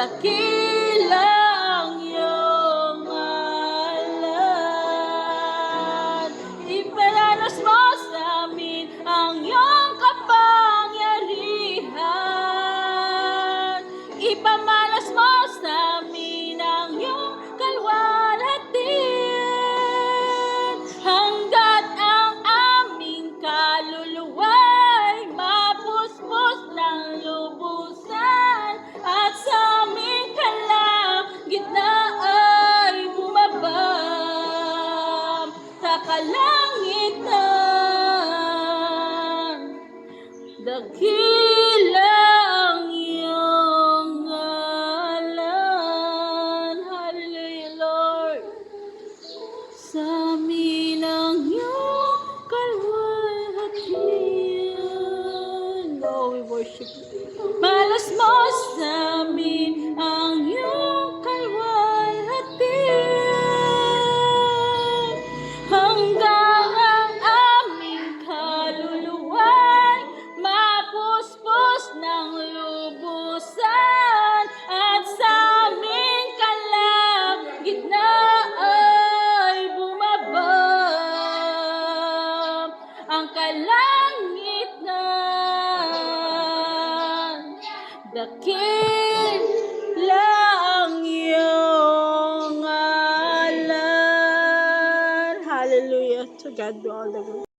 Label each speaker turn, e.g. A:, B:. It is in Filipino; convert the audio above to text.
A: dakilang iyong ngalan. Iparanas mo sa amin ang iyong kapangyarihan. Ipamalas mo sa amin ang iyong kalwalhatian. Hanggat ang aming kaluluwa'y mapuspos ng lubusan at sa aming kalagitnaan ay bumabam sa kalangitan. Dakila ang iyong ngalan. Hallelujah, Lord. Sa amin ang iyong kalwalhatian. Oh, we worship you. Malas mo sa amin ang iyong kalwalhatian. Hanggang ang aming kaluluwa'y mapuspos ng lubusan at sa aming kalagitnaan ay bumabam ang kalangitan. Dakila ang iyong ngalan. Hallelujah. To God be all the glory.